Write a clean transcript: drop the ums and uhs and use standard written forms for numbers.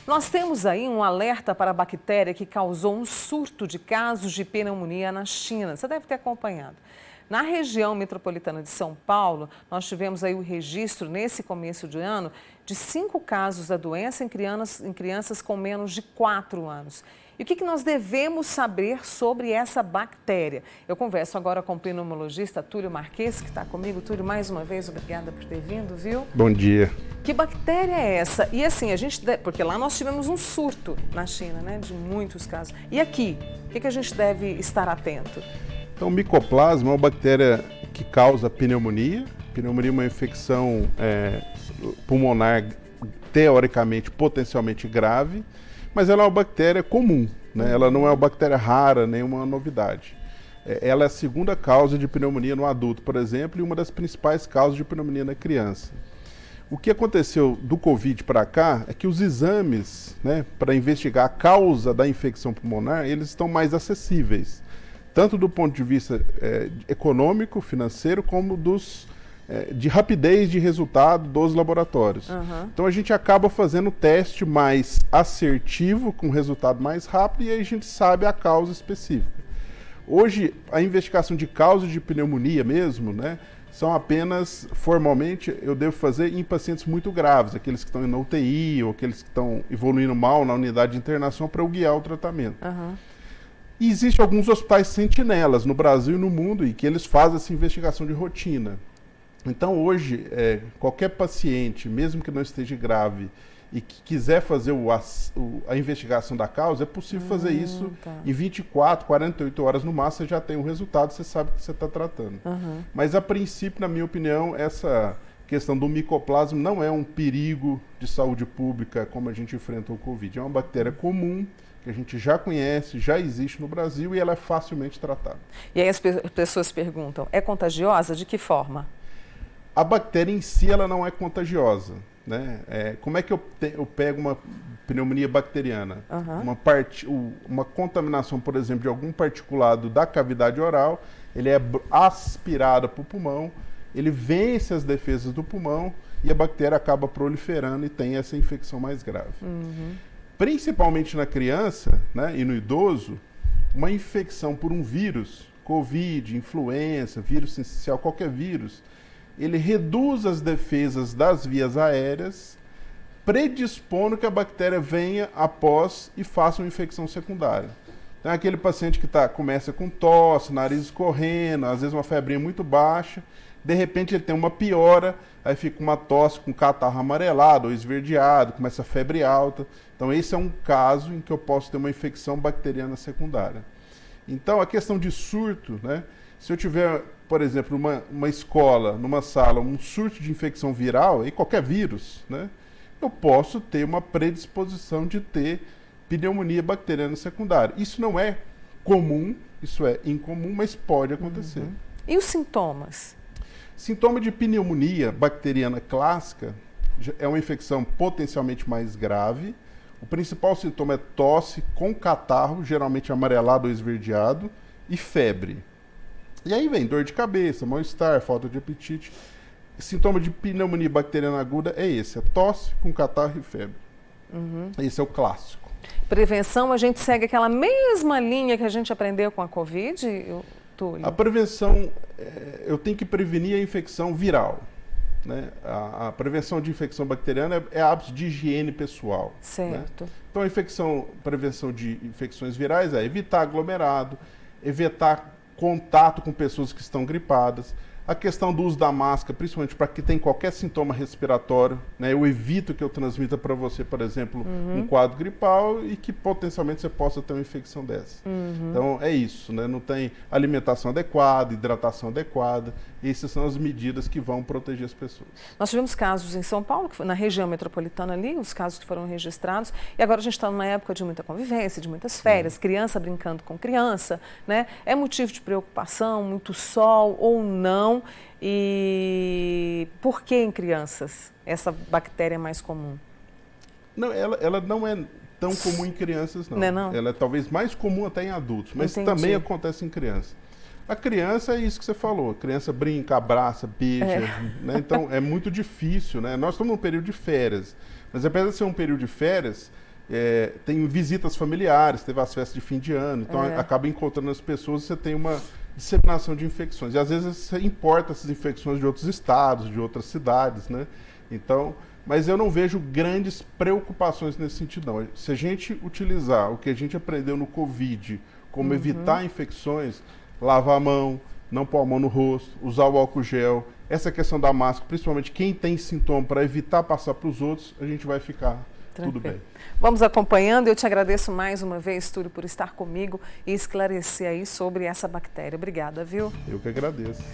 Nós temos aí um alerta para a bactéria que causou um surto de casos de pneumonia na China. Você deve ter acompanhado. Na região metropolitana de São Paulo, nós tivemos aí o registro, nesse começo de ano, de 5 casos da doença em crianças com menos de 4 anos. E o que nós devemos saber sobre essa bactéria? Eu converso agora com o pneumologista Túlio Marques, que está comigo. Túlio, mais uma vez, obrigada por ter vindo, viu? Bom dia. Que bactéria é essa? E assim, porque lá nós tivemos um surto na China, né, de muitos casos. E aqui, o que a gente deve estar atento? Então, o micoplasma é uma bactéria que causa pneumonia. Pneumonia é uma infecção pulmonar, teoricamente, potencialmente grave, mas ela é uma bactéria comum, né? Ela não é uma bactéria rara, nenhuma novidade. Ela é a segunda causa de pneumonia no adulto, por exemplo, e uma das principais causas de pneumonia na criança. O que aconteceu do Covid para cá é que os exames, né, para investigar a causa da infecção pulmonar, eles estão mais acessíveis, tanto do ponto de vista econômico, financeiro, como de rapidez de resultado dos laboratórios. Uhum. Então a gente acaba fazendo o teste mais assertivo, com resultado mais rápido, e aí a gente sabe a causa específica. Hoje, a investigação de causa de pneumonia mesmo, né, são apenas, formalmente, eu devo fazer em pacientes muito graves, aqueles que estão na UTI ou aqueles que estão evoluindo mal na unidade de internação, para eu guiar o tratamento. Uhum. E existem alguns hospitais sentinelas no Brasil e no mundo e que eles fazem essa investigação de rotina. Então hoje, qualquer paciente, mesmo que não esteja grave e que quiser fazer a investigação da causa, é possível fazer isso em 24, 48 horas no máximo. Você já tem o resultado, você sabe o que você está tratando. Uhum. Mas a princípio, na minha opinião, essa questão do micoplasma não é um perigo de saúde pública como a gente enfrenta o Covid. É uma bactéria comum, que a gente já conhece, já existe no Brasil e ela é facilmente tratada. E aí as pessoas perguntam, é contagiosa? De que forma? A bactéria em si, ela não é contagiosa, né? Como é que eu pego uma pneumonia bacteriana? Uhum. Uma contaminação, por exemplo, de algum particulado da cavidade oral, ele é aspirado para o pulmão, ele vence as defesas do pulmão e a bactéria acaba proliferando e tem essa infecção mais grave. Uhum. Principalmente na criança, né, e no idoso, uma infecção por um vírus, Covid, influenza, vírus sincicial, qualquer vírus, ele reduz as defesas das vias aéreas, predispondo que a bactéria venha após e faça uma infecção secundária. Então é aquele paciente que começa com tosse, nariz escorrendo, às vezes uma febrinha muito baixa, de repente ele tem uma piora, aí fica uma tosse com catarro amarelado ou esverdeado, começa a febre alta. Então esse é um caso em que eu posso ter uma infecção bacteriana secundária. Então a questão de surto, né? Se eu tiver, por exemplo, uma escola, numa sala, um surto de infecção viral, e qualquer vírus, né, eu posso ter uma predisposição de ter pneumonia bacteriana secundária. Isso não é comum, isso é incomum, mas pode acontecer. Uhum. E os sintomas? Sintoma de pneumonia bacteriana clássica é uma infecção potencialmente mais grave. O principal sintoma é tosse com catarro, geralmente amarelado ou esverdeado, e febre. E aí vem dor de cabeça, mal-estar, falta de apetite. Sintoma de pneumonia bacteriana aguda é esse, é tosse com catarro e febre. Uhum. Esse é o clássico. Prevenção, a gente segue aquela mesma linha que a gente aprendeu com a Covid, Túlio? A prevenção, eu tenho que prevenir a infecção viral, né? A prevenção de infecção bacteriana é hábito de higiene pessoal. Certo. Né? Então, prevenção de infecções virais é evitar aglomerado, evitar contato com pessoas que estão gripadas. A questão do uso da máscara, principalmente para quem tem qualquer sintoma respiratório, né? Eu evito que eu transmita para você, por exemplo, um quadro gripal e que potencialmente você possa ter uma infecção dessa. Uhum. Então é isso, né? Não tem alimentação adequada, hidratação adequada. Essas são as medidas que vão proteger as pessoas. Nós tivemos casos em São Paulo, que foi na região metropolitana ali, os casos que foram registrados, e agora a gente está numa época de muita convivência, de muitas férias, criança brincando com criança, né? É motivo de preocupação, muito sol ou não? E por que em crianças essa bactéria é mais comum? Não, ela não é tão comum em crianças, não. Não é não? Ela é talvez mais comum até em adultos, mas Entendi. também acontece em criança. A criança é isso que você falou, a criança brinca, abraça, beija, né? Então é muito difícil, né? Nós estamos num período de férias, mas apesar de ser um período de férias, tem visitas familiares, teve as festas de fim de ano, então acaba encontrando as pessoas e você tem uma disseminação de infecções. E às vezes você importa essas infecções de outros estados, de outras cidades, né? Então, mas eu não vejo grandes preocupações nesse sentido, não. Se a gente utilizar o que a gente aprendeu no Covid, como evitar infecções, lavar a mão, não pôr a mão no rosto, usar o álcool gel, essa questão da máscara, principalmente quem tem sintoma, para evitar passar para os outros, a gente vai ficar tudo bem. Vamos acompanhando. Eu te agradeço mais uma vez, Túlio, por estar comigo e esclarecer aí sobre essa bactéria. Obrigada, viu? Eu que agradeço.